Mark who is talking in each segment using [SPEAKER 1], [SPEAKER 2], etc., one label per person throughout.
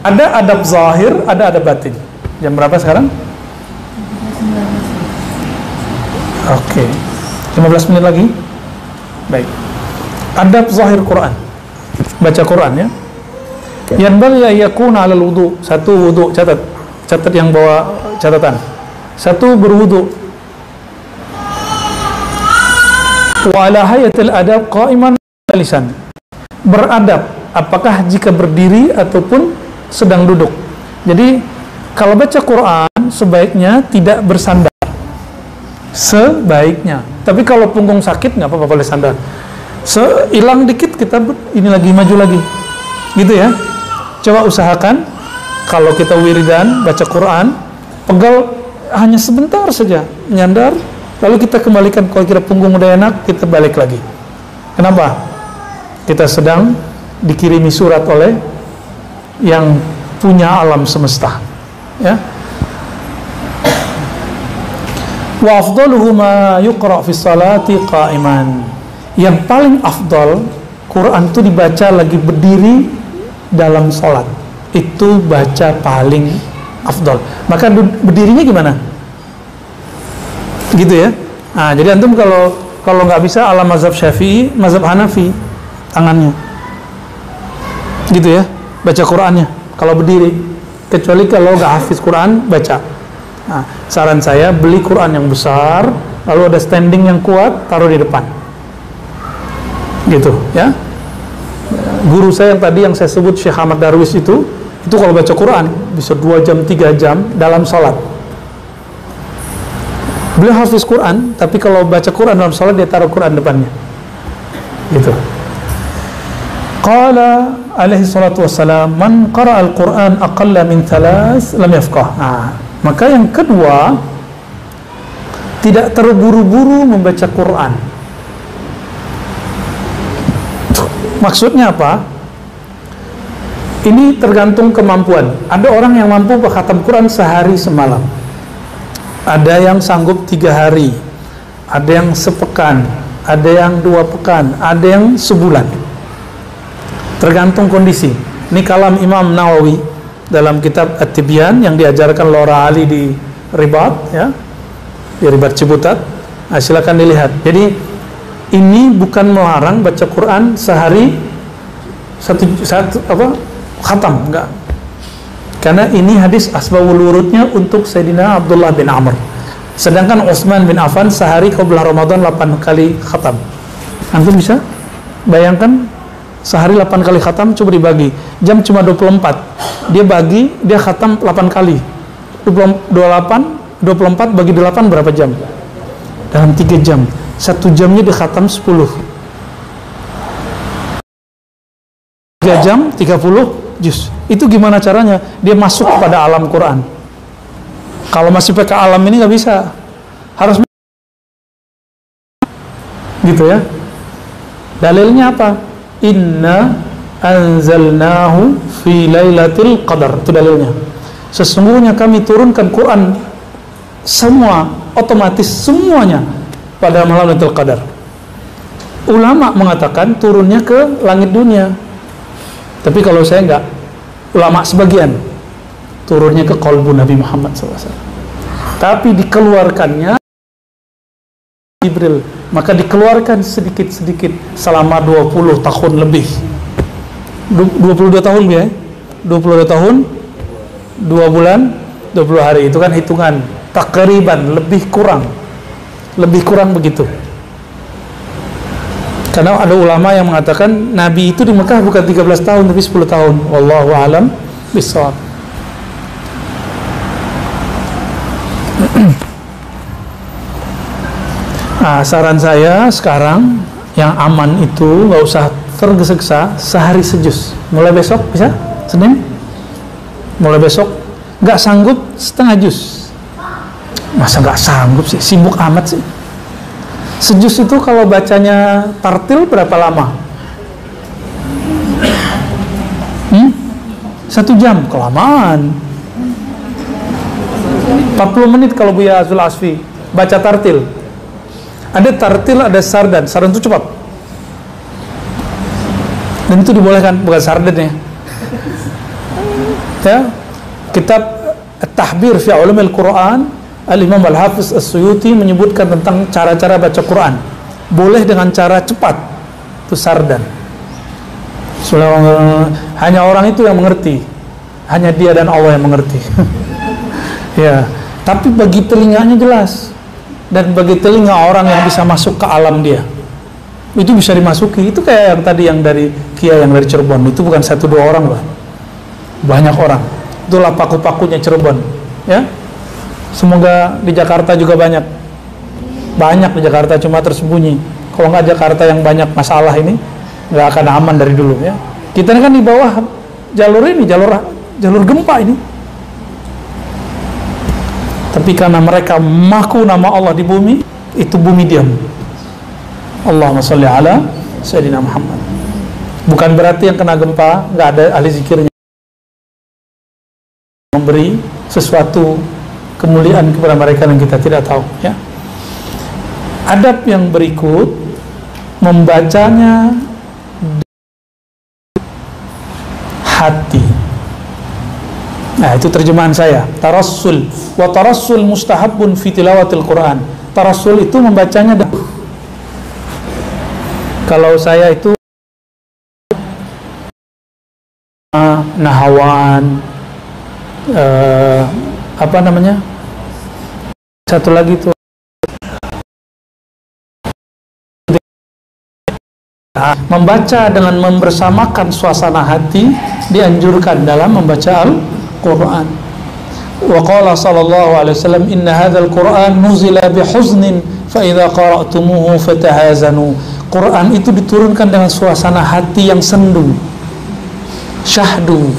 [SPEAKER 1] Ada adab zahir, ada adab batin. Jam berapa sekarang? Oke. 15 menit lagi. Baik. Adab zahir Quran. Baca Quran ya. Yanbaghi yakuna 'alal wudu. Satu wudu, catat. Catat yang bawa catatan. Satu berwudu. Wa ala hayatil adab qa'iman lisan. Beradab apakah jika berdiri ataupun sedang duduk. Jadi kalau baca Quran sebaiknya tidak bersandar. Sebaiknya. Tapi kalau punggung sakit nggak apa-apa boleh sandar. Hilang dikit kita ini lagi maju lagi. Gitu ya. Coba usahakan kalau kita wiridan baca Quran, pegal hanya sebentar saja, nyandar, lalu kita kembalikan. Kalau kira punggung udah enak, kita balik lagi. Kenapa? Kita sedang dikirimi surat oleh yang punya alam semesta. Ya. Wa afdaluhu ma yuqra fi salati qa'iman. Yang paling afdal Quran itu dibaca lagi berdiri dalam salat. Itu baca paling afdal. Maka berdirinya gimana? Gitu ya. Nah, jadi antum kalau nggak bisa ala mazhab Syafi'i, mazhab Hanafi tangannya. Gitu ya. Baca Qurannya kalau berdiri. Kecuali kalau nggak hafiz Quran baca. Nah, saran saya beli Quran yang besar, lalu ada standing yang kuat, taruh di depan. Gitu, ya. Guru saya yang tadi yang saya sebut Syekh Ahmad Darwis itu kalau baca Quran bisa 2 jam, 3 jam dalam sholat. Beliau hafiz Quran, tapi kalau baca Quran dalam sholat dia taruh Quran depannya. Gitu. Qala alaihi salatu wassalam, man qara'a al-Quran aqalla min 3 lam yafqah. Nah, maka yang kedua, tidak terburu-buru membaca Quran. Maksudnya apa? Ini tergantung kemampuan. Ada orang yang mampu khatam Quran sehari semalam. Ada yang sanggup 3 hari. Ada yang sepekan. Ada yang 2 pekan. Ada yang sebulan. Tergantung kondisi. Ini kalam Imam Nawawi dalam kitab At-Tibyan yang diajarkan Laura Ali di Ribat, ya, di Ribat Ciputat. Nah, silakan dilihat. Jadi ini bukan melarang baca Quran sehari satu khatam, enggak. Karena ini hadis asbabul wurudnya untuk Sayyidina Abdullah bin Amr. Sedangkan Utsman bin Affan sehari qabla Ramadan 8 kali khatam. Antum bisa bayangkan sehari 8 kali khatam, coba dibagi. Jam cuma 24. Dia khatam 8 kali. 24 bagi 8 berapa jam? Dalam 3 jam. 1 jamnya dia khatam 10. 3 jam 30 juz. Itu gimana caranya? Dia masuk kepada alam Quran. Kalau masih pakai alam ini nggak bisa. Harus gitu ya. Dalilnya apa? Inna anzalnahu fi lailatul qadar. Itu dalilnya. Sesungguhnya kami turunkan Quran semua, otomatis semuanya pada malam Lailatul Qadar. Ulama mengatakan turunnya ke langit dunia. Tapi kalau saya enggak, ulama sebagian turunnya ke qalbu Nabi Muhammad SAW. Tapi dikeluarkannya Jibril, maka dikeluarkan sedikit-sedikit selama 20 tahun lebih. 22 tahun ya? 22 tahun 2 bulan 20 hari. Itu kan hitungan takriban, lebih kurang begitu. Karena ada ulama yang mengatakan Nabi itu di Mekah bukan 13 tahun tapi 10 tahun. Wallahu a'lam bishawab. Nah, saran saya sekarang yang aman itu nggak usah tergesa-gesa, sehari sejuz. Mulai besok bisa? Senin? Mulai besok. Nggak sanggup setengah juz. Masa nggak sanggup sih? Sibuk amat sih. Sejuz itu kalau bacanya tartil berapa lama? 1 jam, kelamaan. 40 menit kalau Buya Azul Asfi baca tartil. Ada tartil, ada sardan. Sardan itu cepat. Dan itu dibolehkan, bukan sardan ya. Ya, kitab At-Tahbir fi Ulumil Quran, Al-Imam Al-Hafiz As-Suyuti menyebutkan tentang cara-cara baca Quran. Boleh dengan cara cepat, itu sardan. Hanya orang itu yang mengerti, hanya dia dan Allah yang mengerti. Ya, tapi bagi telinganya jelas, dan bagi telinga orang yang bisa masuk ke alam dia, itu bisa dimasuki. Itu kayak yang tadi yang dari Kia yang dari Cirebon, itu bukan 1-2 orang lah, banyak orang. Itulah paku-pakunya Cirebon, ya. Semoga di Jakarta juga banyak di Jakarta, cuma tersembunyi. Kalau nggak Jakarta yang banyak masalah ini nggak akan aman dari dulu, ya. Kita ini kan di bawah jalur ini, jalur gempa ini. Tapi karena mereka mengaku nama Allah di bumi, itu bumi diam. Allahumma sholli ala Sayyidina Muhammad. Bukan berarti yang kena gempa nggak ada ahli zikirnya memberi sesuatu kemuliaan kepada mereka yang kita tidak tahu, ya. Adab yang berikut, membacanya hati. Nah, itu terjemahan saya. Tarassul wa tarassul mustahabun fi tilawatil Quran. Tarassul itu membacanya kalau saya itu nahawan, apa namanya, satu lagi itu membaca dengan membersamakan suasana hati dianjurkan dalam membaca Al-Quran. Wa qala sallallahu alaihi wasallam, inna hadzal Qur'an nuzila bihuznin fa idza qara'tumuhu fatahazanu. Quran itu diturunkan dengan suasana hati yang sendu, syahdu,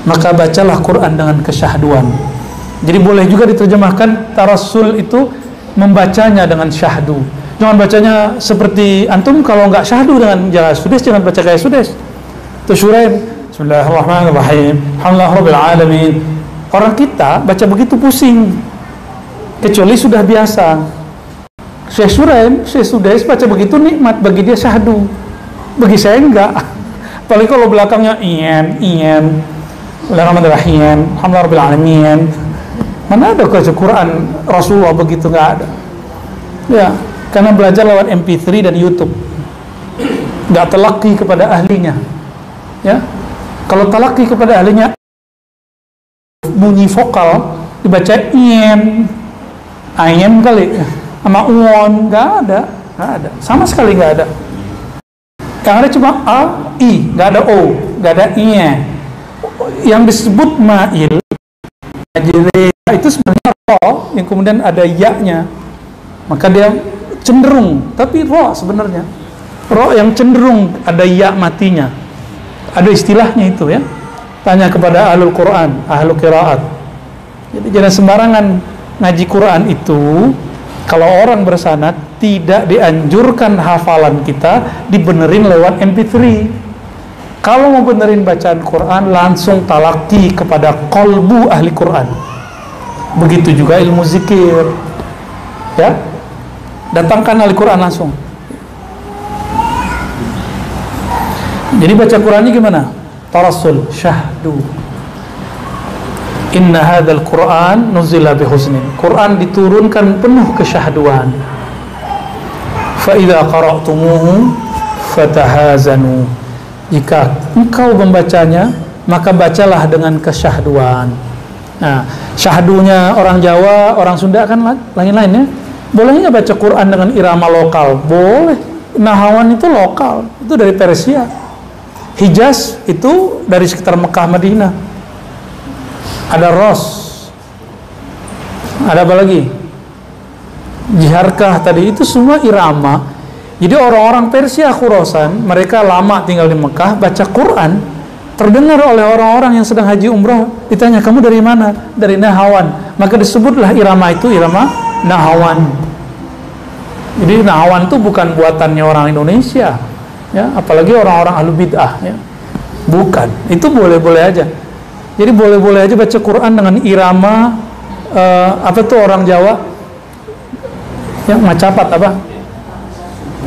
[SPEAKER 1] maka bacalah Quran dengan kesyahduan. Jadi boleh juga diterjemahkan tarassul itu membacanya dengan syahdu. Jangan bacanya seperti antum, kalau nggak syahdu dengan jangan sudes, jangan baca kayak sudes. Itu Syuraim, bismillahirrahmanirrahim, alhamdulillahirabbil alamin. Orang kita baca begitu pusing, kecuali sudah biasa. Syekh Syuraim, Syekh Sudes baca begitu nikmat, bagi dia syahdu. Bagi saya enggak. Apalagi kalau belakangnya ien, bismillahirrahmanirrahim, alhamdulillahirabbil alamin. Mana ada baca Quran Rasulullah begitu, nggak ada. Ya, karena belajar lewat MP3 dan YouTube, nggak telaki kepada ahlinya, ya. Kalau telaki kepada ahlinya, bunyi vokal dibaca ien, ayem kali, sama uon, nggak ada, sama sekali nggak ada. Yang ada cuma a, i, nggak ada o, nggak ada ie. Yang disebut ma'il, itu sebenarnya ro, yang kemudian ada ya-nya, maka dia cenderung, tapi ro sebenarnya ro yang cenderung ada ya matinya, ada istilahnya itu, ya. Tanya kepada ahlul Quran, ahlul qiraat. Jadi jangan sembarangan ngaji Quran itu. Kalau orang bersanad, tidak dianjurkan hafalan kita dibenerin lewat MP3. Kalau mau benerin bacaan Quran, langsung talaki kepada kolbu ahli Quran. Begitu juga ilmu zikir, ya. Datangkan ahli Quran langsung. Jadi baca Qurannya gimana? Tarassul, syahdu. Inna hadzal Qur'an nuzila bihusnin. Quran diturunkan penuh kesyahduan. Fa idza qara'tumuhu fatahazanu. Jika engkau membacanya, maka bacalah dengan kesyahduan. Nah, syahdunya orang Jawa, orang Sunda kan lain-lain, ya. Boleh nggak baca Quran dengan irama lokal? Boleh. Nahawan itu lokal, itu dari Persia. Hijaz itu dari sekitar Mekah, Madinah. Ada Ros. Ada apa lagi? Jiharkah tadi, itu semua irama. Jadi orang-orang Persia Khurasan, mereka lama tinggal di Mekah, baca Quran, terdengar oleh orang-orang yang sedang haji umrah. Ditanya, kamu dari mana? Dari Nahawan. Maka disebutlah irama itu irama Nahawan. Jadi Nahawan itu bukan buatannya orang Indonesia, ya, apalagi orang-orang ahlu bid'ah, ya. Bukan. Itu boleh-boleh aja. Jadi boleh-boleh aja baca Quran dengan irama apa tuh orang Jawa yang macapat apa?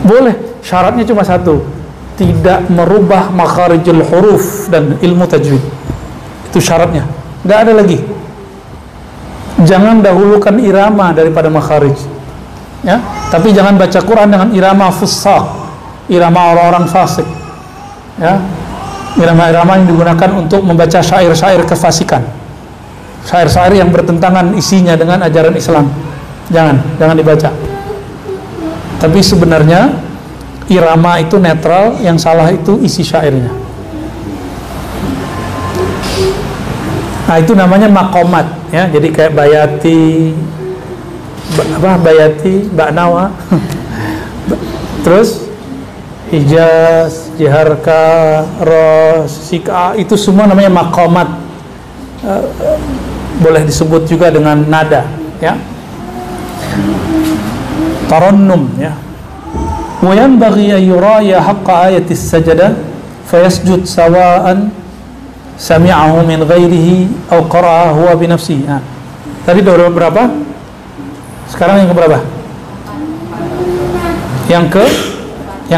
[SPEAKER 1] Boleh. Syaratnya cuma satu, tidak merubah makharijul huruf dan ilmu tajwid. Itu syaratnya. Nggak ada lagi. Jangan dahulukan irama daripada makharij. Ya, tapi jangan baca Quran dengan irama fusaq, irama orang-orang fasik. Ya, irama-irama yang digunakan untuk membaca syair-syair kefasikan, syair-syair yang bertentangan isinya dengan ajaran Islam. Jangan dibaca. Tapi sebenarnya irama itu netral, yang salah itu isi syairnya. Nah, itu namanya maqamat, ya. Jadi kayak bayati, ba'nawa, terus hijaz, jiharka, ros, sika, itu semua namanya maqamat. Boleh disebut juga dengan nada, ya. Tarannum, ya. Wa yanbaghi an yuraya haqqa ayati as-sajdah fayasjud sawa'an sami'ahu min ghairihi aw qara'ahu huwa bi nafsihi. Nah, tadi udah berapa? Sekarang yang keberapa? Yang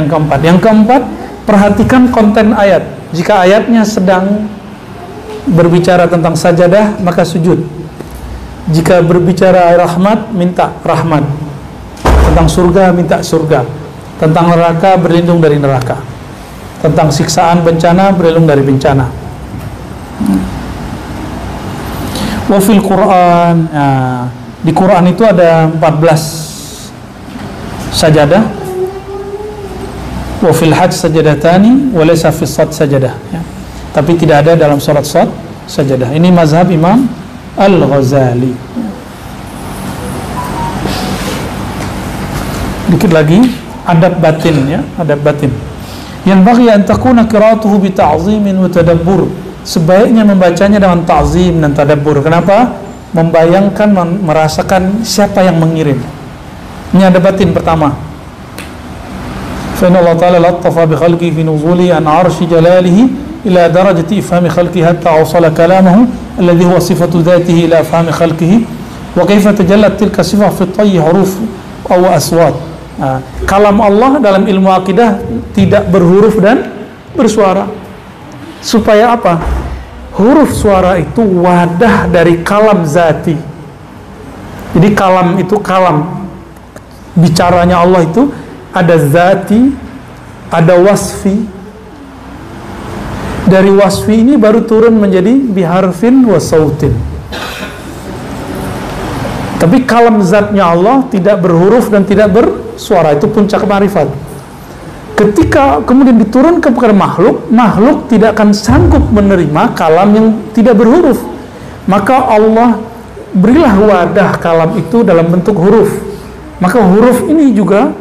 [SPEAKER 1] keempat. Yang keempat, perhatikan konten ayat. Jika ayatnya sedang berbicara tentang sajadah, maka sujud. Jika berbicara rahmat, minta rahmat. Tentang surga, minta surga. Tentang neraka, berlindung dari neraka. Tentang siksaan bencana, berlindung dari bencana. Wa fil Quran, di Quran itu ada 14 sajadah. Wa fil hajj sajadatani wa laysa fis sad sajadah, ya. Tapi tidak ada dalam surat sad sajadah. Ini mazhab Imam Al-Ghazali. Dikit lagi, adab batin, ya, adab batin. Yang bagi an takuna qira'atuhu bi ta'zimin wa tadabbur. Sebaiknya membacanya dengan ta'zim dan tadabbur. Kenapa? Membayangkan, merasakan siapa yang mengirim. Ini adab batin pertama. Fa inna Allah ta'ala lattafa bi khalqihi fi nuzuli an 'arsy jalalihi ila darajati ifhami khalqihi hatta awsala kalamahu alladhi huwa sifatu dhatihi ila ifhami khalqihi wa kaifa tajallat tilka sifah fi tayyi huruf aw aswat. Kalam Allah dalam ilmu akidah tidak berhuruf dan bersuara. Supaya apa? Huruf suara itu wadah dari kalam zati. Jadi kalam itu kalam. Bicaranya Allah itu ada zati, ada wasfi. Dari wasfi ini baru turun menjadi biharfin wa sautin. Tapi kalam zatnya Allah tidak berhuruf dan tidak bersuara. Itu puncak ma'rifat. Ketika kemudian diturunkan kepada makhluk, makhluk tidak akan sanggup menerima kalam yang tidak berhuruf. Maka Allah berilah wadah kalam itu dalam bentuk huruf. Maka huruf ini juga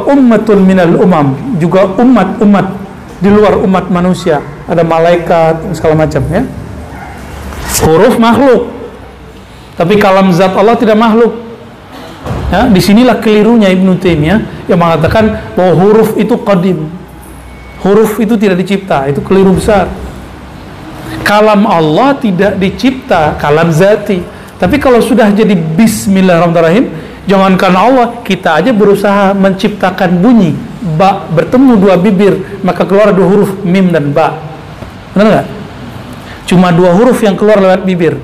[SPEAKER 1] ummatun minal umam, juga umat-umat di luar umat manusia. Ada malaikat, segala macam, ya. Huruf makhluk. Tapi kalam zat Allah tidak makhluk. Ya, disinilah kelirunya Ibnu Taimiyah yang mengatakan bahwa huruf itu qadim. Huruf itu tidak dicipta, itu keliru besar. Kalam Allah tidak dicipta, kalam zati. Tapi kalau sudah jadi bismillahirrahmanirrahim, jangankan Allah, kita aja berusaha menciptakan bunyi ba, bertemu dua bibir, maka keluar dua huruf mim dan ba. Benar nggak? Cuma dua huruf yang keluar lewat bibir.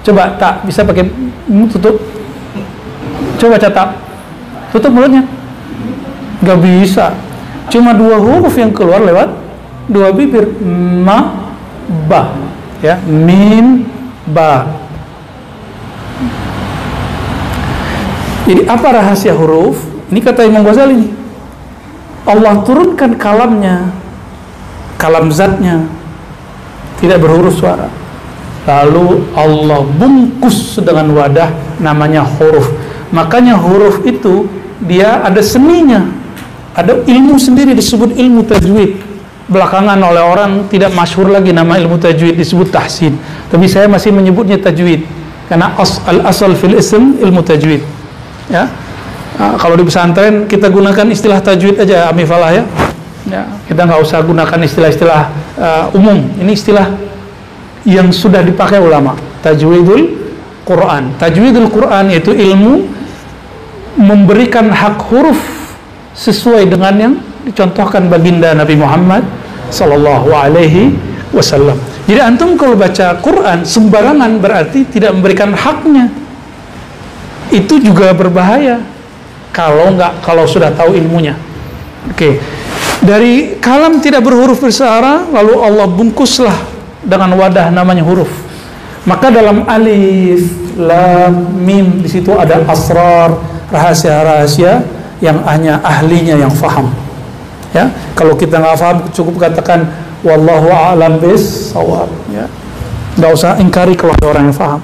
[SPEAKER 1] Coba tak bisa pakai tutup. Coba catat, tutup mulutnya, nggak bisa. Cuma dua huruf yang keluar lewat dua bibir, ma, ba, ya, mim, ba. Jadi apa rahasia huruf? Ini kata Imam Ghazali nih. Allah turunkan kalamnya, kalam zatnya, tidak berhuruf suara. Lalu Allah bungkus dengan wadah namanya huruf. Makanya huruf itu dia ada seninya, ada ilmu sendiri disebut ilmu tajwid. Belakangan oleh orang tidak masyhur lagi nama ilmu tajwid, disebut tahsin. Tapi saya masih menyebutnya tajwid karena al-asal fil ism ilmu tajwid. Ya, kalau di pesantren kita gunakan istilah tajwid aja, amifalah, ya. Ya, kita nggak usah gunakan istilah-istilah umum. Ini istilah yang sudah dipakai ulama. Tajwidul Quran. Tajwidul Quran yaitu ilmu memberikan hak huruf sesuai dengan yang dicontohkan baginda Nabi Muhammad sallallahu alaihi wasallam. Jadi antum kalau baca Quran sembarangan berarti tidak memberikan haknya. Itu juga berbahaya kalau sudah tahu ilmunya. Oke. Dari kalam tidak berhuruf bersuara, lalu Allah bungkuslah dengan wadah namanya huruf. Maka dalam alif, lam, mim di situ ada asrar, rahasia-rahasia yang hanya ahlinya yang faham. Ya, kalau kita nggak paham cukup katakan wallahu a'lam bis-shawab, ya. Nggak usah ingkari kalau ada orang yang faham.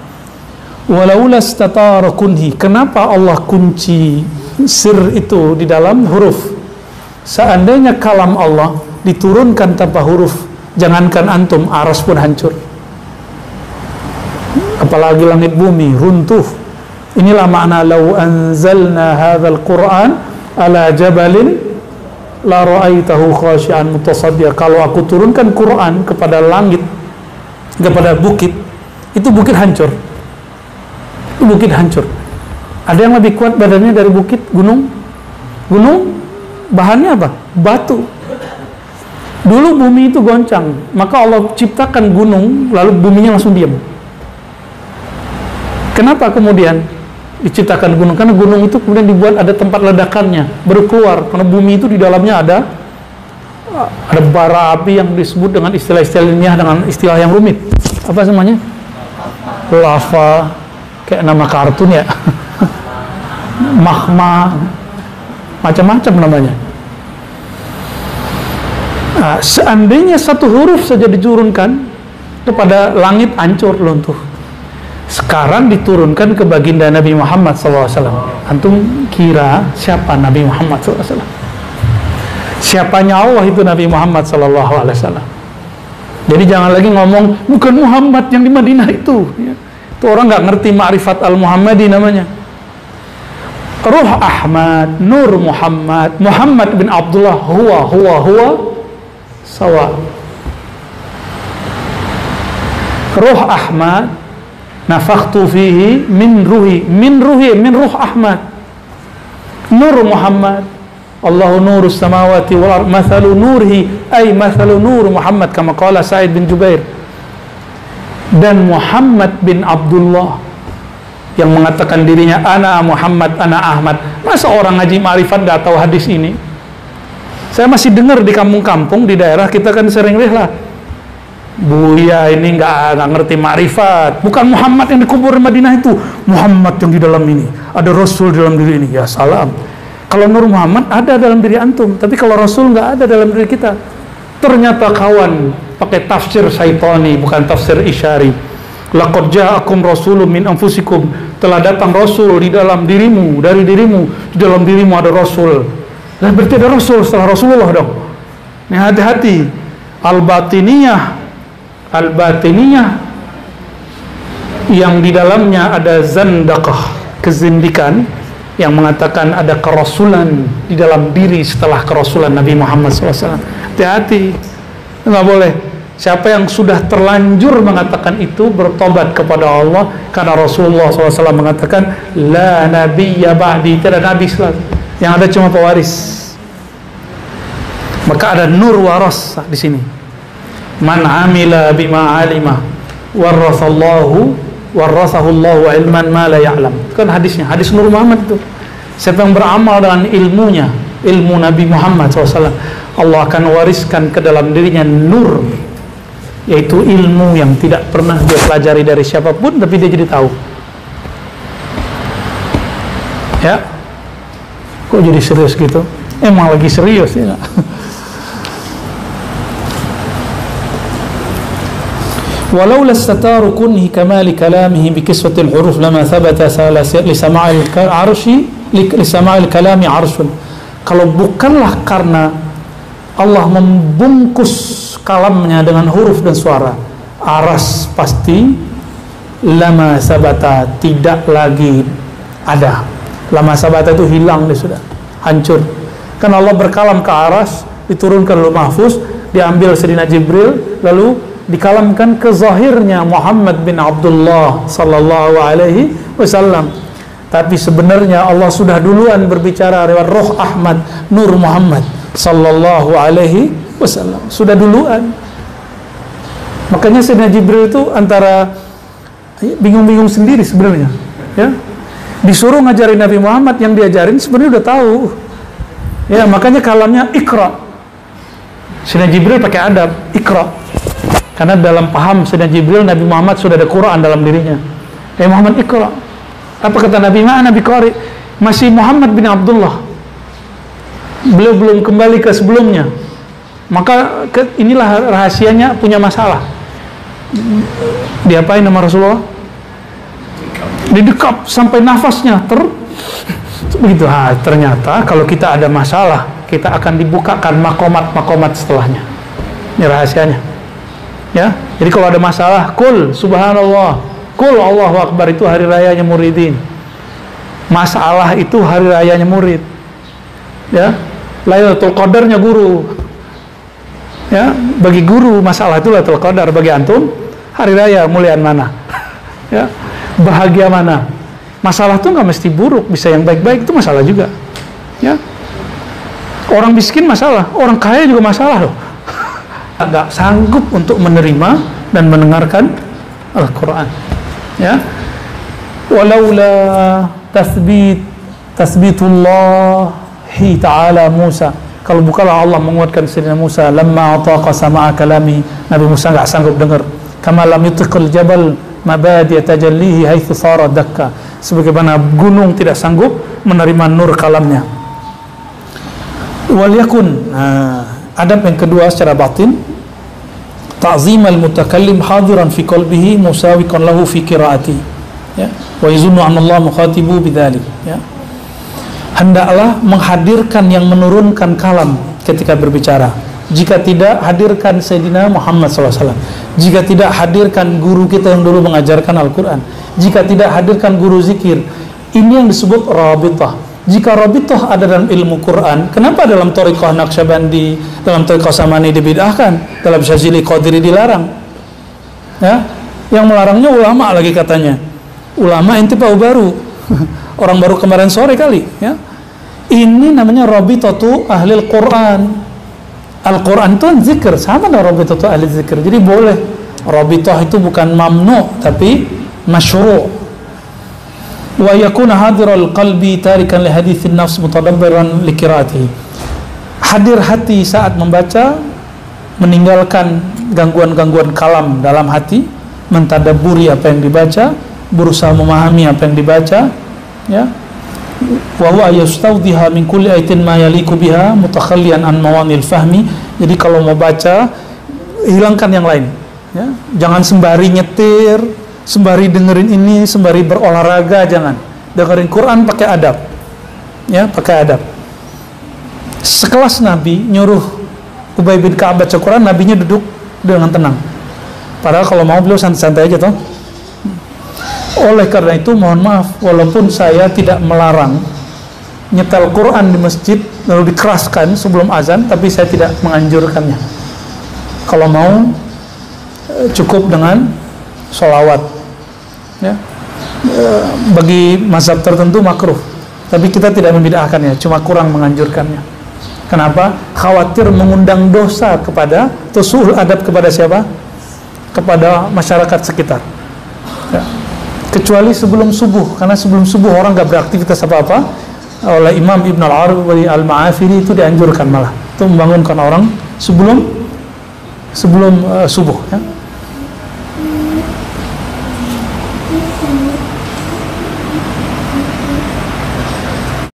[SPEAKER 1] Walaula statara kunhi, kenapa Allah kunci sir itu di dalam huruf? Seandainya kalam Allah diturunkan tanpa huruf, jangankan antum, aras pun hancur. Apalagi langit bumi runtuh. Inilah makna lau anzalna hadzal Qur'an ala jabalin la ra'aitahu khashi'an mutasaddiya. Kalau aku turunkan Quran kepada langit, kepada bukit, itu bukit hancur. Itu bukit hancur. Ada yang lebih kuat badannya dari bukit, gunung? Gunung bahannya apa? Batu. Dulu bumi itu goncang, maka Allah ciptakan gunung, lalu buminya langsung diam. Kenapa kemudian diciptakan gunung? Karena gunung itu kemudian dibuat ada tempat ledakannya, baru keluar. Karena bumi itu di dalamnya ada bara api yang disebut dengan istilah-istilah ilmiah, dengan istilah yang rumit. Apa namanya? Lava, kayak nama kartun ya. Magma, macam-macam namanya. Nah, seandainya satu huruf saja diturunkan kepada langit, hancur, luntuh. Sekarang diturunkan ke baginda Nabi Muhammad SAW. Antum kira siapa Nabi Muhammad SAW? Siapanya Allah itu Nabi Muhammad SAW. Jadi jangan lagi ngomong bukan Muhammad yang di Madinah itu. Itu orang nggak ngerti ma'rifat al-Muhammadi namanya. Ruh Ahmad, Nur Muhammad, Muhammad bin Abdullah, huwa sawa. Ruh Ahmad, nafakhtu fihi min ruh Ahmad. Nur Muhammad, Allahu nurus samawati wal ardh, mathalu nurihi ay mathalu nur Muhammad, kama qala Sa'id bin Jubair. Dan Muhammad bin Abdullah yang mengatakan dirinya ana Muhammad, ana Ahmad. Masa orang ngaji ma'rifat gak tahu hadis ini? Saya masih dengar di kampung-kampung di daerah kita kan sering lah, Buya ini nggak ngerti ma'rifat. Bukan Muhammad yang dikubur di Madinah itu, Muhammad yang di dalam ini, ada Rasul di dalam diri ini. Ya salam. Kalau Nur Muhammad ada dalam diri antum, tapi kalau Rasul nggak ada dalam diri kita. Ternyata kawan pakai tafsir syaitani, bukan tafsir isyari. Laqad ja'akum rasulun min anfusikum, telah datang Rasul di dalam dirimu, dari dirimu, di dalam dirimu ada Rasul. Lah berarti ada Rasul setelah Rasulullah dong. Ini hati-hati. Al-batiniyah yang di dalamnya ada zandaqah, kezindikan, yang mengatakan ada kerasulan di dalam diri setelah kerasulan Nabi Muhammad SAW. Hati-hati, nggak boleh. Siapa yang sudah terlanjur mengatakan itu, bertobat kepada Allah, karena Rasulullah SAW mengatakan la nabiyya ba'di, tidak ada nabi setelah, yang ada cuma pewaris. Maka ada nur waras di sini. Man amila bima alima warathahu ilman ma la ya'lam. Kan hadisnya, hadis Nur Muhammad itu. Siapa yang beramal dengan ilmunya, ilmu Nabi Muhammad SAW, Allah akan wariskan ke dalam dirinya nur, yaitu ilmu yang tidak pernah dia pelajari dari siapapun, tapi dia jadi tahu. Ya, kok jadi serius gitu? Emang lagi serius ya. Walau lastataru kunhi kamali kalamihi bikiswatil huruf lama thabata lisama'il arshi lisama'il kalami arshun. Kalau bukanlah karena Allah membungkus kalamnya dengan huruf dan suara, aras pasti lama sabata, tidak lagi ada. Lama sabata itu hilang, dia sudah hancur. Kan Allah berkalam ke aras, diturunkan Lauh Mahfuz, diambil Sayyidina Jibril, lalu dikalamkan ke zahirnya Muhammad bin Abdullah sallallahu alaihi wasallam. Tapi sebenarnya Allah sudah duluan berbicara lewat Ruh Ahmad, Nur Muhammad sallallahu alaihi wasallam, sudah duluan. Makanya Sayyidina Jibril itu antara bingung-bingung sendiri sebenarnya, ya. Disuruh ngajarin Nabi Muhammad, yang diajarin sebenarnya udah tahu. Ya, makanya kalamnya Iqra. Sayyidina Jibril pakai adab, Iqra. Karena dalam paham Sayyidina Jibril, Nabi Muhammad sudah ada Quran dalam dirinya. Muhammad Iqra. Apa kata Nabi? Nabi Qari. Masih Muhammad bin Abdullah. Beliau belum kembali ke sebelumnya. Maka inilah rahasianya punya masalah. Diapain sama Rasulullah? Didekap sampai nafasnya begitu. Ternyata kalau kita ada masalah, kita akan dibukakan makomat setelahnya. Ini rahasianya. Ya, jadi kalau ada masalah, kul subhanallah, kul Allahu akbar, itu hari rayanya muridin. Masalah itu hari rayanya murid. Ya, Lailatul Qadarnya guru. Ya, bagi guru masalah itu Lailatul Qadar, bagi antum hari raya muliaan mana? Ya, bahagia mana? Masalah tuh nggak mesti buruk, bisa yang baik-baik, itu masalah juga. Ya, orang miskin masalah, orang kaya juga masalah loh. Nggak sanggup untuk menerima dan mendengarkan Al-Quran. Ya, walaula tasbitullahi ta'ala Musa, kalau bukanlah Allah menguatkan Sayyidina Musa, lamma ataqa sama'a kalami, Nabi Musa nggak sanggup dengar. Kama lam yutiqil jabal mabadi tajallihi haitsu sara dakka, sebagaimana gunung tidak sanggup menerima nur kalamnya. Wal yakun, adab yang kedua secara batin, ta'zim al-mutakallim hadiran fi qalbihi musawiqan lahu fi qiraati, ya, wa yazunnu anna Allah mukhatibu bidzalik, ya. Hendaklah menghadirkan yang menurunkan kalam ketika berbicara. Jika tidak, hadirkan Sayyidina Muhammad SAW. Jika tidak, hadirkan guru kita yang dulu mengajarkan Al-Quran. Jika tidak, hadirkan guru zikir. Ini yang disebut rabitah. Jika rabitah ada dalam ilmu Quran, kenapa dalam Thariqah Naqsyabandi, dalam Thariqah Samani dibid'ahkan, dalam Syazili Qadiri dilarang? Ya, yang melarangnya ulama lagi katanya. Ulama inti baru orang baru kemarin sore kali, ya. Ini namanya rabitatu ahlil Quran. Al-Quran itu zikir, sama dengan rabitatu ahli zikir. Jadi boleh. Rabitah itu bukan mamnu, tapi masyru'. Wa yakuna hadiral qalbi tarikan li hadithin nafs mutadabbiran li qiraatihi. Hadir hati saat membaca, meninggalkan gangguan-gangguan kalam dalam hati, mentadabburi apa yang dibaca, berusaha memahami apa yang dibaca, ya. Wa huwa yastawdiha min kulli ayatin ma yaliku biha mutakhalliyan an mawanil fahmi. Jadi kalau mau baca, hilangkan yang lain, ya. Jangan sembari nyetir, sembari dengerin ini, sembari berolahraga, jangan. Dengerin Quran pakai adab, ya, pakai adab. Sekelas Nabi nyuruh Ubay bin Ka'ab baca Quran, Nabinya duduk dengan tenang. Padahal kalau mau beliau santai-santai aja toh. Oleh karena itu mohon maaf, walaupun saya tidak melarang nyetel Quran di masjid lalu dikeraskan sebelum azan, tapi saya tidak menganjurkannya. Kalau mau cukup dengan sholawat, ya. Bagi mazhab tertentu makruh, tapi kita tidak membid'ahkannya, cuma kurang menganjurkannya. Kenapa? Khawatir mengundang dosa kepada, atau su'ul adab kepada siapa? Kepada masyarakat sekitar, ya. Kecuali sebelum subuh, karena sebelum subuh orang nggak beraktivitas apa-apa. Oleh Imam Ibn al-Arabi al-Ma'afiri itu dianjurkan malah, itu membangunkan orang sebelum subuh, ya.